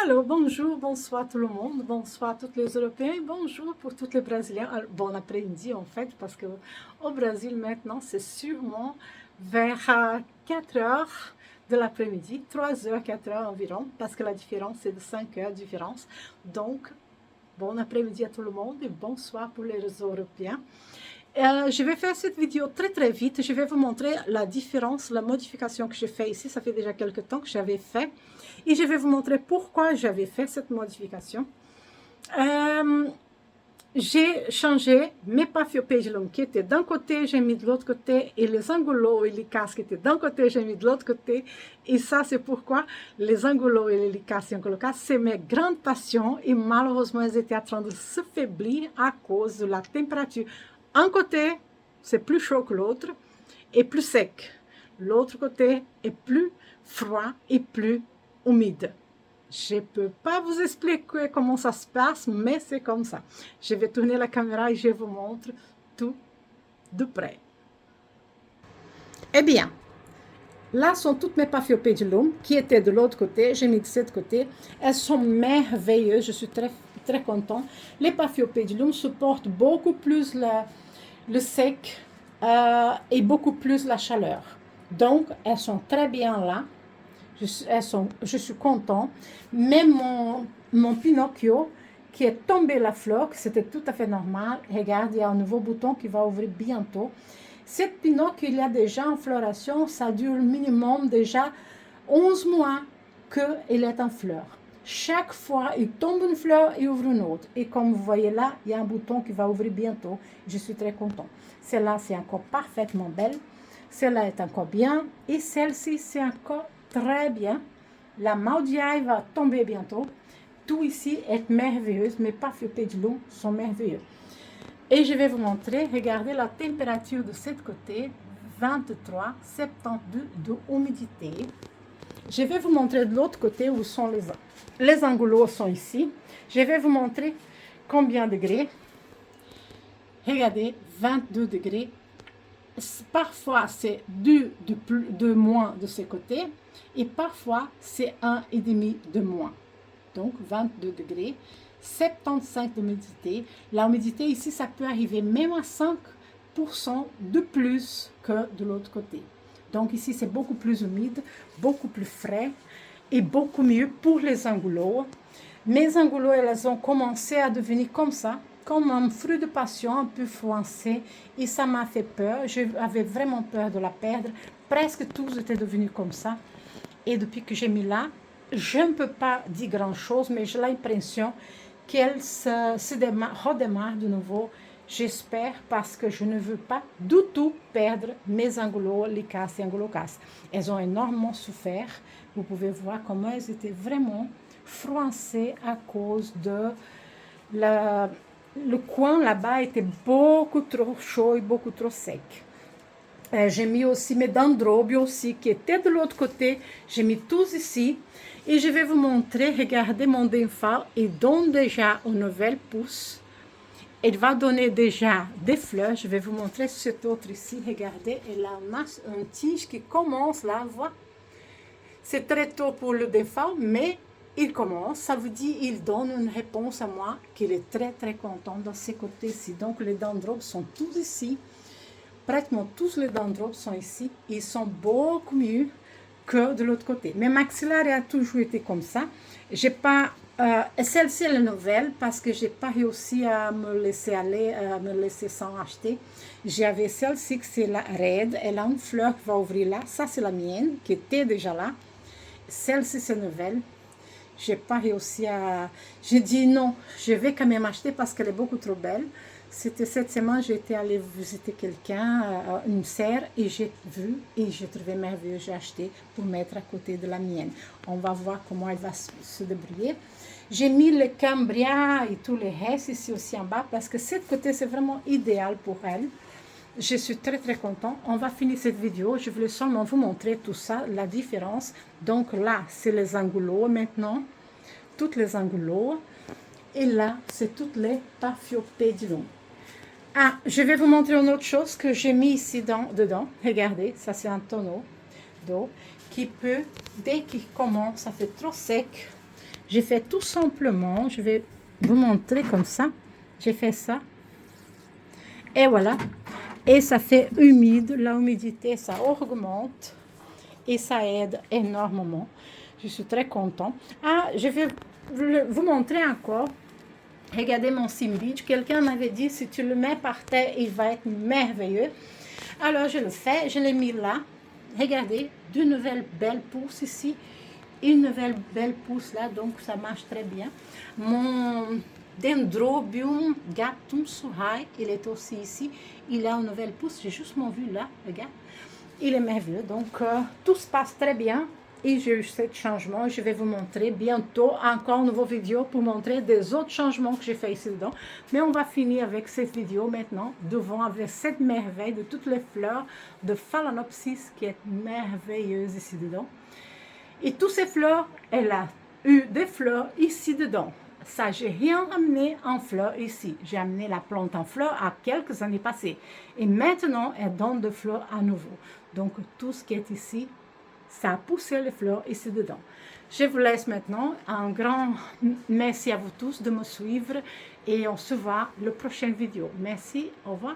Alors, bonjour, bonsoir tout le monde, bonsoir tous les Européens, bonjour pour tous les Brésiliens. Alors, bon après-midi en fait, parce que au Brésil maintenant, c'est sûrement vers 4 heures de l'après-midi, 3 heures, 4 heures environ, parce que la différence c'est de 5 heures de différence. Donc, bon après-midi à tout le monde et bonsoir pour les Européens. Je vais faire cette vidéo très vite. Je vais vous montrer la différence, la modification que j'ai fait ici. Ça fait déjà quelques temps que j'avais fait. Et je vais vous montrer pourquoi j'avais fait cette modification. J'ai changé mes paphiopédilums qui étaient d'un côté, j'ai mis de l'autre côté, et les angulots et les casques qui étaient d'un côté, j'ai mis de l'autre côté. Et ça, c'est pourquoi les angulots et les casques et les casques, c'est mes grandes passions. Et malheureusement, elles étaient en train de se faiblir à cause de la température. Un côté, c'est plus chaud que l'autre et plus sec. L'autre côté est plus froid et plus humide. Je ne peux pas vous expliquer comment ça se passe, mais c'est comme ça. Je vais tourner la caméra et je vous montre tout de près. Eh bien, là sont toutes mes paphiopédilums qui étaient de l'autre côté. J'ai mis de ce côté. Elles sont merveilleuses. Je suis très contente. Les paphiopédilums supportent beaucoup plus le sec et beaucoup plus la chaleur. Donc, elles sont très bien là. Je suis contente. Même mon Pinocchio qui est tombé la fleur, c'était tout à fait normal. Regarde, il y a un nouveau bouton qui va ouvrir bientôt. Cette Pinocchio, il y a déjà en floraison, ça dure minimum déjà 11 mois qu'il est en fleur. Chaque fois, il tombe une fleur et ouvre une autre. Et comme vous voyez là, il y a un bouton qui va ouvrir bientôt. Je suis très contente. Celle-là, c'est encore parfaitement belle. Celle-là est encore bien. Et celle-ci, c'est encore très bien. La Maudiaï va tomber bientôt. Tout ici est merveilleux. Mes paphiopédilums sont merveilleux. Et je vais vous montrer, regardez la température de ce côté, 23, 72 d'humidité. Je vais vous montrer de l'autre côté où sont les angulots sont ici. Je vais vous montrer combien de degrés. Regardez, 22 degrés. Parfois, c'est 2 de moins de ce côté et parfois, c'est 1,5 de moins. Donc, 22 degrés, 75 d'humidité. L'humidité ici, ça peut arriver même à 5% de plus que de l'autre côté. Donc, ici, c'est beaucoup plus humide, beaucoup plus frais et beaucoup mieux pour les angulots. Mes angulots, elles ont commencé à devenir comme ça, comme un fruit de passion un peu foncé, et ça m'a fait peur. J'avais vraiment peur de la perdre. Presque tous étaient devenus comme ça. Et depuis que j'ai mis là, je ne peux pas dire grand-chose, mais j'ai l'impression qu'elle redémarre de nouveau. J'espère, parce que je ne veux pas du tout perdre mes angulots, licas et angulocas. Elles ont énormément souffert. Vous pouvez voir comment elles étaient vraiment froissées à cause de le coin là-bas était beaucoup trop chaud et beaucoup trop sec. J'ai mis aussi mes dendrobios aussi qui étaient de l'autre côté. J'ai mis tous ici. Et je vais vous montrer, regardez mon denfal, il donne déjà une nouvelle pousse. Il va donner déjà des fleurs. Je vais vous montrer cette autre ici. Regardez, elle a une tige qui commence là, voilà. C'est très tôt pour le denfal, mais il commence. Ça veut dire qu'il donne une réponse à moi, qu'il est très content dans ces côtés-ci. Donc les dendrobes sont tous ici. Pratiquement tous les dendrobes sont ici. Ils sont beaucoup mieux que de l'autre côté. Mes maxillaires a toujours été comme ça. J'ai pas celle-ci est la nouvelle parce que j'ai pas réussi à me laisser aller, à me laisser sans acheter. J'avais celle-ci que c'est la raide. Elle a une fleur qui va ouvrir là. Ça c'est la mienne qui était déjà là. Celle-ci c'est nouvelle. J'ai pas réussi à... J'ai dit non, je vais quand même acheter parce qu'elle est beaucoup trop belle. C'était cette semaine, j'étais allée visiter quelqu'un, une sœur, et j'ai vu, et j'ai trouvé merveilleux, j'ai acheté pour mettre à côté de la mienne. On va voir comment elle va se débrouiller. J'ai mis le cambria et tous les restes ici aussi en bas, parce que ce côté, c'est vraiment idéal pour elle. Je suis très contente. On va finir cette vidéo. Je voulais seulement vous montrer tout ça, la différence. Donc là, c'est les angulots maintenant. Toutes les angulots. Et là, c'est toutes les paphiopédilums. Ah, je vais vous montrer une autre chose que j'ai mis ici dedans. Regardez, ça c'est un tonneau d'eau qui peut, dès qu'il commence, ça fait trop sec, J'ai fait tout simplement, je vais vous montrer comme ça. J'ai fait ça. Et voilà. Et ça fait humide. La humidité, ça augmente. Et ça aide énormément. Je suis très content. Ah, je vais vous montrer encore. Regardez mon Simbridge. Quelqu'un m'avait dit, si tu le mets par terre, il va être merveilleux. Alors, je le fais. Je l'ai mis là. Regardez, deux nouvelles belles pousses ici. Une nouvelle belle pousse là, donc ça marche très bien. Mon Dendrobium gatum suhai, il est aussi ici. Il a une nouvelle pousse, j'ai juste mon vu là, regarde. Il est merveilleux, donc tout se passe très bien. Et j'ai eu ce changement, je vais vous montrer bientôt encore une nouvelle vidéo pour montrer des autres changements que j'ai fait ici dedans. Mais on va finir avec cette vidéo maintenant, devant avec cette merveille de toutes les fleurs de Phalaenopsis qui est merveilleuse ici dedans. Et toutes ces fleurs, elle a eu des fleurs ici dedans. Ça, j'ai rien amené en fleurs ici. J'ai amené la plante en fleurs à quelques années passées. Et maintenant, elle donne des fleurs à nouveau. Donc, tout ce qui est ici, ça a poussé les fleurs ici dedans. Je vous laisse maintenant. Un grand merci à vous tous de me suivre. Et on se voit la prochaine vidéo. Merci, au revoir.